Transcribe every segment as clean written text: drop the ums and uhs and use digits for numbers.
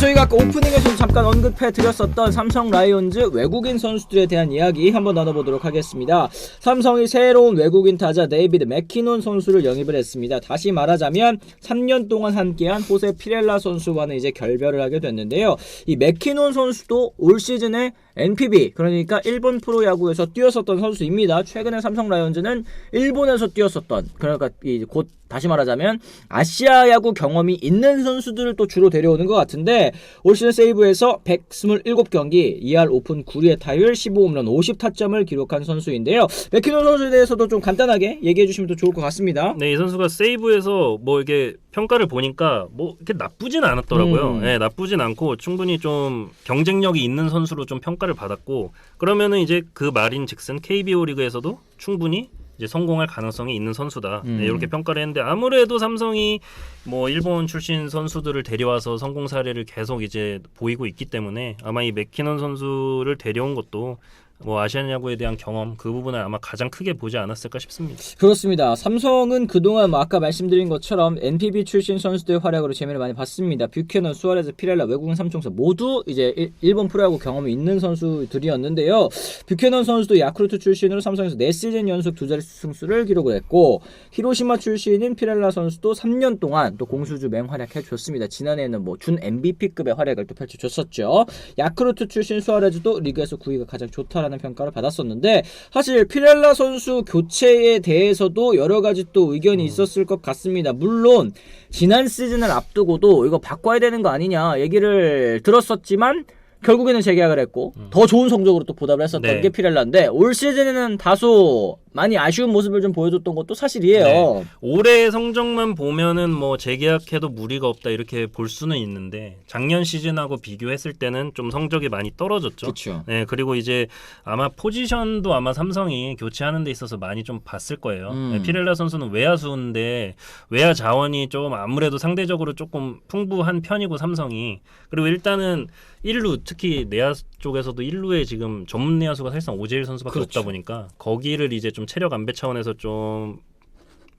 저희가 아까 오프닝에서 잠깐 언급해드렸었던 삼성 라이온즈 외국인 선수들에 대한 이야기 한번 나눠보도록 하겠습니다. 삼성이 새로운 외국인 타자 데이비드 맥키논 선수를 영입을 했습니다. 다시 말하자면 3년 동안 함께한 호세 피렐라 선수와는 이제 결별을 하게 됐는데요. 이 맥키논 선수도 올 시즌에 NPB, 그러니까 일본 프로야구에서 뛰었었던 선수입니다. 최근에 삼성 라이온즈는 일본에서 뛰었었던, 그러니까 곧 다시 말하자면 아시아 야구 경험이 있는 선수들을 또 주로 데려오는 것 같은데, 올 시즌 세이브에서 127경기 2할 오픈 9리의 타율 15홈런 50타점을 기록한 선수인데요. 맥키논 선수에 대해서도 좀 간단하게 얘기해 주시면 더 좋을 것 같습니다. 네, 이 선수가 세이브에서 뭐 이게 평가를 보니까 뭐 이렇게 나쁘진 않았더라고요. 네, 나쁘진 않고 충분히 좀 경쟁력이 있는 선수로 좀 평가를 받았고, 그러면은 이제 그 말인즉슨 KBO 리그에서도 충분히 이제 성공할 가능성이 있는 선수다. 네, 이렇게 평가를 했는데, 아무래도 삼성이 뭐 일본 출신 선수들을 데려와서 성공 사례를 계속 이제 보이고 있기 때문에 아마 이 맥키넌 선수를 데려온 것도 뭐 아시안 야구에 대한 경험, 그 부분을 아마 가장 크게 보지 않았을까 싶습니다. 그렇습니다. 삼성은 그동안 뭐 아까 말씀드린 것처럼 NPB 출신 선수들의 활약으로 재미를 많이 봤습니다. 뷰캐넌, 수아레즈, 피렐라, 외국인 삼총사 모두 이제 일본 프로야구 경험이 있는 선수들이었는데요. 뷰캐넌 선수도 야쿠르트 출신으로 삼성에서 4시즌 연속 두 자릿수 승수를 기록을 했고, 히로시마 출신인 피렐라 선수도 3년 동안 또 공수주 맹활약해 줬습니다. 지난해에는 뭐 준 MVP급의 활약을 또 펼쳐줬었죠. 야쿠르트 출신 수아레즈도 리그에서 9위가 가장 좋다라는 평가를 받았었는데, 사실 피렐라 선수 교체에 대해서도 여러 가지 또 의견이 있었을 것 같습니다. 물론 지난 시즌을 앞두고도 이거 바꿔야 되는 거 아니냐 얘기를 들었었지만 결국에는 재계약을 했고 더 좋은 성적으로 또 보답을 했었던 게 피렐라인데, 올 시즌에는 다소 많이 아쉬운 모습을 좀 보여줬던 것도 사실이에요. 네. 올해 성적만 보면은 뭐 재계약해도 무리가 없다 이렇게 볼 수는 있는데, 작년 시즌하고 비교했을 때는 좀 성적이 많이 떨어졌죠. 그렇죠. 네, 그리고 이제 아마 포지션도 아마 삼성이 교체하는 데 있어서 많이 좀 봤을 거예요. 네, 피렐라 선수는 외야수인데 외야 자원이 좀 아무래도 상대적으로 조금 풍부한 편이고 삼성이, 그리고 일단은 1루, 특히 내야 쪽에서도 1루에 지금 전문 내야수가 사실상 오재일 선수밖에 그렇죠. 없다 보니까 거기를 이제 좀 체력 안배 차원에서 좀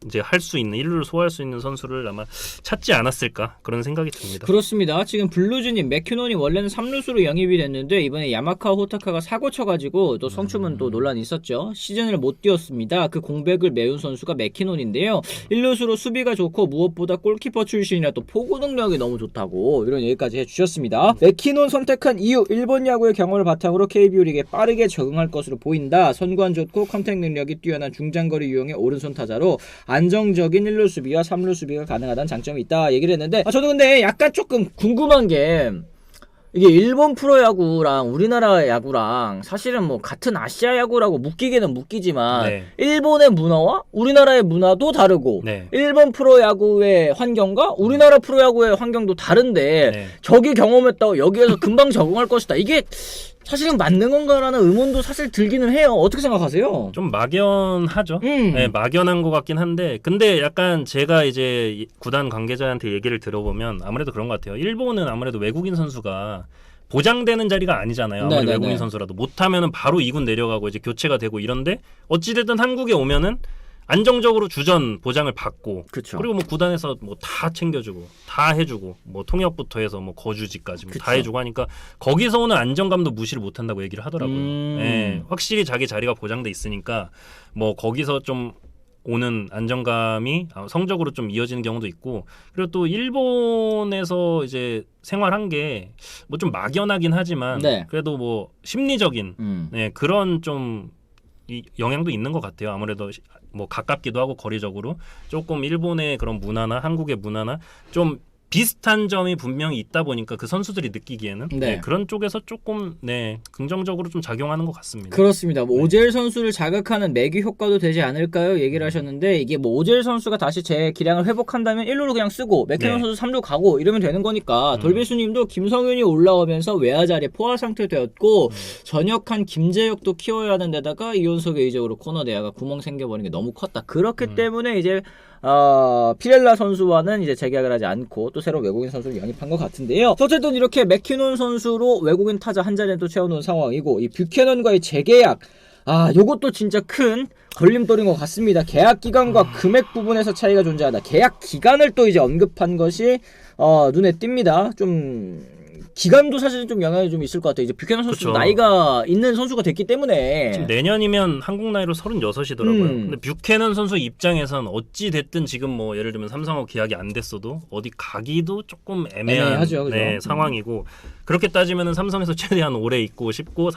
이제 할 수 있는, 1루를 소화할 수 있는 선수를 아마 찾지 않았을까, 그런 생각이 듭니다. 그렇습니다. 지금 블루즈님 맥큐논이 원래는 3루수로 영입이 됐는데 이번에 야마카 호타카가 사고 쳐가지고 또 성추문 또 논란이 있었죠. 시즌을 못 뛰었습니다. 그 공백을 메운 선수가 맥키논인데요. 1루수로 수비가 좋고 무엇보다 골키퍼 출신이라 또 포구 능력이 너무 좋다고 이런 얘기까지 해주셨습니다. 맥키논 선택한 이유, 일본 야구의 경험을 바탕으로 KBO 리그에 빠르게 적응할 것으로 보인다. 선관 좋고 컨택 능력이 뛰어난 중장거리 유형의 오른손 타자로 안정적인 1루 수비와 3루 수비가 가능하다는 장점이 있다 얘기를 했는데, 저도 근데 약간 조금 궁금한 게, 이게 일본 프로야구랑 우리나라 야구랑 사실은 뭐 같은 아시아 야구라고 묶이기는 묶이지만 일본의 문화와 우리나라의 문화도 다르고 일본 프로야구의 환경과 우리나라 프로야구의 환경도 다른데 저기 경험했다고 여기에서 금방 적응할 것이다, 이게 사실은 맞는 건가라는 의문도 사실 들기는 해요. 어떻게 생각하세요? 좀 막연하죠. 네, 막연한 것 같긴 한데, 근데 약간 제가 이제 구단 관계자한테 얘기를 들어보면 아무래도 그런 것 같아요. 일본은 아무래도 외국인 선수가 보장되는 자리가 아니잖아요. 아무리 외국인 선수라도 못하면은 바로 2군 내려가고 이제 교체가 되고 이런데, 어찌됐든 한국에 오면은 안정적으로 주전 보장을 받고, 그리고 뭐 구단에서 뭐 다 챙겨주고 다 해주고, 뭐 통역부터 해서 뭐 거주지까지 뭐 다 해주고 하니까 거기서 오는 안정감도 무시를 못한다고 얘기를 하더라고요. 네, 확실히 자기 자리가 보장돼 있으니까 뭐 거기서 좀 오는 안정감이 성적으로 좀 이어지는 경우도 있고, 그리고 또 일본에서 이제 생활한 게 뭐 좀 막연하긴 하지만 그래도 뭐 심리적인 그런 좀 이 영향도 있는 것 같아요. 아무래도 뭐 가깝기도 하고 거리적으로 조금 일본의 그런 문화나 한국의 문화나 좀 비슷한 점이 분명히 있다 보니까 그 선수들이 느끼기에는 그런 쪽에서 조금 긍정적으로 좀 작용하는 것 같습니다. 그렇습니다. 뭐 오젤 선수를 자극하는 매기 효과도 되지 않을까요? 얘기를 하셨는데, 이게 뭐 오젤 선수가 다시 제 기량을 회복한다면 1루로 그냥 쓰고 맥캐논 선수 3루 가고 이러면 되는 거니까, 돌비수님도 김성윤이 올라오면서 외야 자리에 포화 상태되었고 전역한 김재혁도 키워야 하는 데다가 이원석의 이적으로 코너 내야가 구멍 생겨버리는 게 너무 컸다. 그렇기 때문에 이제 피렐라 선수와는 이제 재계약을 하지 않고 또 새로운 외국인 선수를 영입한 것 같은데요. 어쨌든 이렇게 맥키논 선수로 외국인 타자 한 자리에 또 채워놓은 상황이고, 이 뷰캐넌과의 재계약, 요것도 진짜 큰 걸림돌인 것 같습니다. 계약 기간과 금액 부분에서 차이가 존재하다. 계약 기간을 또 이제 언급한 것이 눈에 띕니다. 좀 기간도 사실 좀 영향이 좀 있을 것 같아요. 이제 뷰캐넌 선수 그쵸. 나이가 있는 선수가 됐기 때문에 지금 내년이면 한국 나이로 36이더라고요. 근데 뷰캐넌 선수 입장에선 어찌 됐든 지금 뭐 예를 들면 삼성하고 계약이 안 됐어도 어디 가기도 조금 애매한 애매하죠, 그죠? 네, 상황이고 그렇게 따지면은 삼성에서 최대한 오래 있고 싶고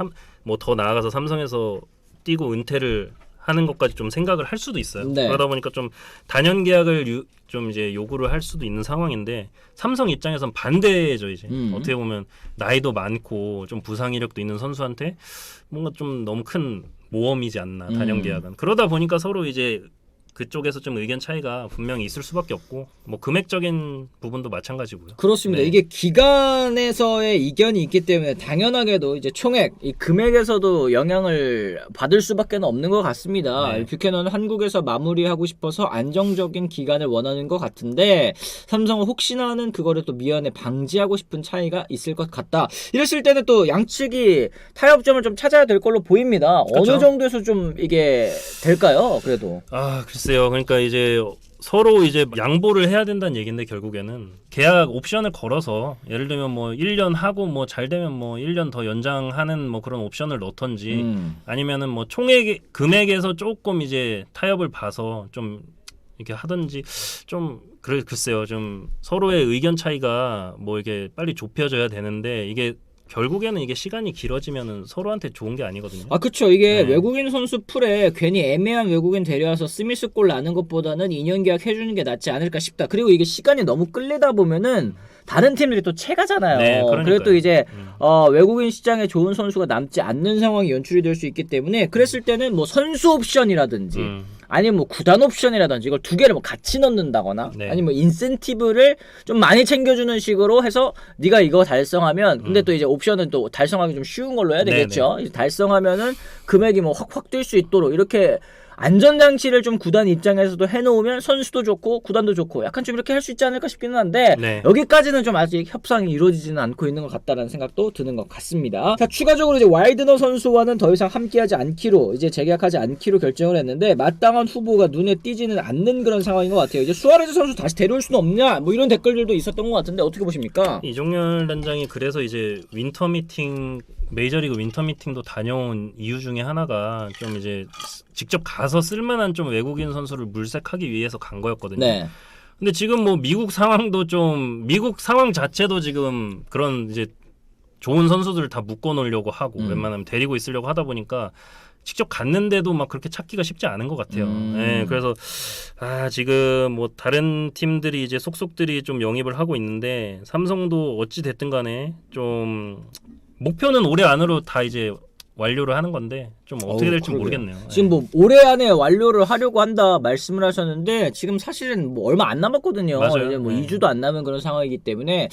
뭐 더 나아가서 삼성에서 뛰고 은퇴를 하는 것까지 좀 생각을 할 수도 있어요. 네. 그러다 보니까 좀 단연 계약을 좀 이제 요구를 할 수도 있는 상황인데 삼성 입장에선 반대죠 이제 어떻게 보면 나이도 많고 좀 부상 이력도 있는 선수한테 뭔가 좀 너무 큰 모험이지 않나 단연 계약은. 그러다 보니까 서로 이제 그쪽에서 좀 의견 차이가 분명히 있을 수밖에 없고 뭐 금액적인 부분도 마찬가지고요. 그렇습니다. 네. 이게 기간에서의 이견이 있기 때문에 당연하게도 이제 총액, 이 금액에서도 영향을 받을 수밖에 없는 것 같습니다. 네. 뷰캐넌은 한국에서 마무리하고 싶어서 안정적인 기간을 원하는 것 같은데 삼성은 혹시나 하는 그거를 또 미연에 방지하고 싶은 차이가 있을 것 같다. 이랬을 때는 또 양측이 타협점을 좀 찾아야 될 걸로 보입니다. 그렇죠. 어느 정도에서 좀 이게 될까요? 그래도. 글쎄요. 그러니까 이제 서로 이제 양보를 해야 된다는 얘기인데 결국에는 계약 옵션을 걸어서 예를 들면 뭐 1년 하고 뭐 잘 되면 뭐 1년 더 연장하는 뭐 그런 옵션을 넣던지 아니면은 뭐 총액 금액에서 조금 이제 타협을 봐서 좀 이렇게 하든지 좀 글쎄요. 좀 서로의 의견 차이가 뭐 이게 빨리 좁혀져야 되는데 이게 결국에는 이게 시간이 길어지면은 서로한테 좋은 게 아니거든요. 아, 그쵸. 이게 네. 외국인 선수 풀에 괜히 애매한 외국인 데려와서 스미스 골 나는 것보다는 2년 계약 해주는 게 낫지 않을까 싶다. 그리고 이게 시간이 너무 끌리다 보면은 다른 팀들이 또 채가잖아요. 네, 그러니까요. 그리고 또 이제 외국인 시장에 좋은 선수가 남지 않는 상황이 연출이 될 수 있기 때문에 그랬을 때는 뭐 선수 옵션이라든지 아니면 뭐 구단 옵션이라든지 이걸 두 개를 뭐 같이 넣는다거나 네. 아니면 뭐 인센티브를 좀 많이 챙겨주는 식으로 해서 네가 이거 달성하면 근데 또 이제 옵션은 또 달성하기 좀 쉬운 걸로 해야 되겠죠. 이제 달성하면은 금액이 뭐 확 뛸 수 있도록 이렇게 안전장치를 좀 구단 입장에서도 해놓으면 선수도 좋고 구단도 좋고 약간 좀 이렇게 할 수 있지 않을까 싶기는 한데 네. 여기까지는 좀 아직 협상이 이루어지지는 않고 있는 것 같다라는 생각도 드는 것 같습니다. 자, 추가적으로 이제 와이드너 선수와는 더 이상 함께하지 않기로 이제 재계약하지 않기로 결정을 했는데 마땅한 후보가 눈에 띄지는 않는 그런 상황인 것 같아요. 이제 수아레즈 선수 다시 데려올 수는 없냐 뭐 이런 댓글들도 있었던 것 같은데 어떻게 보십니까? 이종열 단장이 그래서 이제 윈터 미팅 메이저리그 윈터 미팅도 다녀온 이유 중에 하나가 좀 이제 직접 가서 쓸만한 좀 외국인 선수를 물색하기 위해서 간 거였거든요. 네. 근데 지금 뭐 미국 상황도 좀 미국 상황 자체도 지금 그런 이제 좋은 선수들을 다 묶어 놓으려고 하고 웬만하면 데리고 있으려고 하다 보니까 직접 갔는데도 막 그렇게 찾기가 쉽지 않은 것 같아요. 네, 그래서 지금 뭐 다른 팀들이 이제 속속들이 좀 영입을 하고 있는데 삼성도 어찌 됐든 간에 좀 목표는 올해 안으로 다 이제 완료를 하는 건데 좀 어떻게 될지 그러게요. 모르겠네요. 지금 뭐 올해 안에 완료를 하려고 한다 말씀을 하셨는데 지금 사실은 뭐 얼마 안 남았거든요. 맞아요. 이제 뭐 네. 2주도 안 남은 그런 상황이기 때문에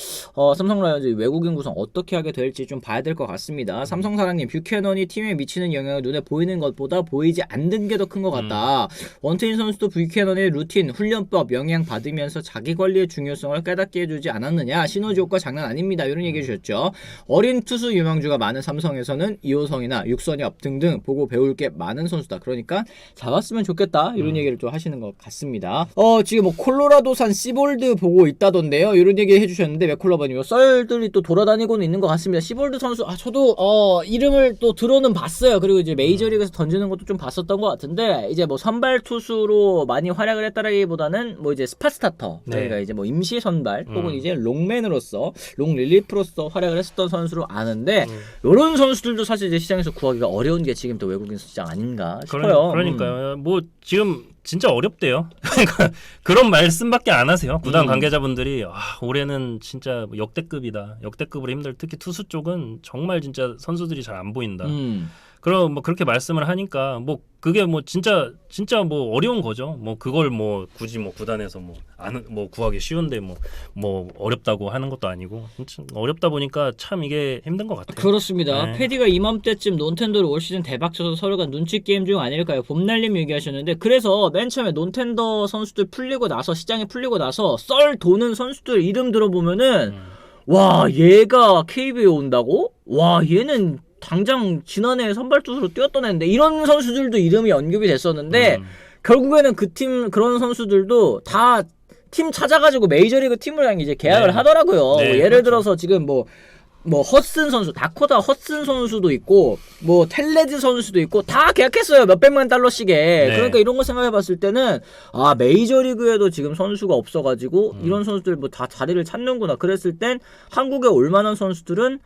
삼성 라이온즈 외국인 구성 어떻게 하게 될지 좀 봐야 될 것 같습니다. 삼성 사랑님 뷰캐넌이 팀에 미치는 영향을 눈에 보이는 것보다 보이지 않는 게 더 큰 것 같다. 원태인 선수도 뷰캐넌의 루틴, 훈련법 영향 받으면서 자기 관리의 중요성을 깨닫게 해주지 않았느냐. 시너지 효과 장난 아닙니다. 이런 얘기해 주셨죠. 어린 투수 유망주가 많은 삼성에서는 이호성이나 육선엽 등등 보고 배울 게 많은 선수다. 그러니까 잡았으면 좋겠다. 이런 얘기를 좀 하시는 것 같습니다. 지금 뭐 콜로라도산 시볼드 보고 있다던데요. 이런 얘기 해주셨는데 맥콜러버님 썰들이 또 돌아다니고는 있는 것 같습니다. 시볼드 선수 저도 이름을 또 들어는 봤어요. 그리고 이제 메이저리그에서 던지는 것도 좀 봤었던 것 같은데 이제 뭐 선발 투수로 많이 활약을 했다라기보다는 뭐 이제 스팟 스타터 그러니까 이제 뭐 임시 선발 혹은 이제 롱맨으로서 롱 릴리프로서 활약을 했었던 선수로 아는데 이런 선수들도 사실 이제 시장에서 구하기가 어려운 게 지금 또 외국인 시장 아닌가 싶어요. 그러니까요. 뭐 지금 진짜 어렵대요. 그런 말씀밖에 안 하세요. 구단 관계자분들이 올해는 진짜 역대급이다. 역대급으로 힘들. 특히 투수 쪽은 정말 진짜 선수들이 잘 안 보인다. 그럼 뭐 그렇게 말씀을 하니까 뭐 그게 뭐 진짜 뭐 어려운 거죠. 뭐 그걸 뭐 굳이 뭐 구단에서 뭐 구하기 쉬운데 뭐 어렵다고 하는 것도 아니고 어렵다 보니까 참 이게 힘든 것 같아요. 그렇습니다. 네. 패디가 이맘때쯤 논텐더를 올 시즌 대박쳐서 서로가 눈치 게임 중 아닐까요? 봄날님 얘기하셨는데 그래서 맨 처음에 논텐더 선수들 풀리고 나서 시장이 풀리고 나서 썰 도는 선수들 이름 들어보면은 와 얘가 KBO에 온다고? 와 얘는 당장 지난해 선발 투수로 뛰었던 애인데 이런 선수들도 이름이 언급이 됐었는데 결국에는 그 팀 그런 선수들도 다 팀 찾아가지고 메이저리그 팀을 이제 계약을 하더라고요. 네, 예를 그렇죠. 들어서 지금 뭐 뭐 허슨 선수, 다코타 허슨 선수도 있고 뭐 텔레즈 선수도 있고 다 계약했어요. 몇백만 달러씩에. 네. 그러니까 이런 거 생각해봤을 때는 아 메이저리그에도 지금 선수가 없어가지고 이런 선수들 뭐 다 자리를 찾는구나. 그랬을 땐 한국에 올 만한 선수들은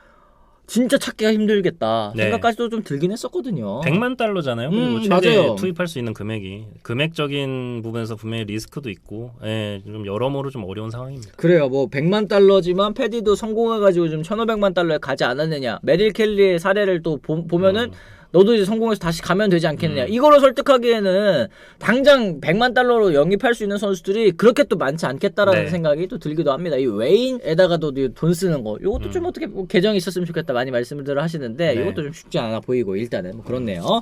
진짜 찾기가 힘들겠다 네. 생각까지도 좀 들긴 했었거든요. 100만 달러잖아요. 그리고 최대 맞아요. 투입할 수 있는 금액이 금액적인 부분에서 분명히 리스크도 있고, 예, 좀 여러모로 좀 어려운 상황입니다. 그래요. 뭐 100만 달러지만 패디도 성공해가지고 좀 1,500만 달러에 가지 않았느냐. 메릴 켈리의 사례를 또 보면은 너도 이제 성공해서 다시 가면 되지 않겠느냐. 이거로 설득하기에는 당장 100만 달러로 영입할 수 있는 선수들이 그렇게 또 많지 않겠다라는 네. 생각이 또 들기도 합니다. 이 웨인에다가도 돈 쓰는 거. 이것도 좀 어떻게 뭐 계정이 있었으면 좋겠다 많이 말씀을 하시는데 네. 이것도 좀 쉽지 않아 보이고 일단은 뭐 그렇네요.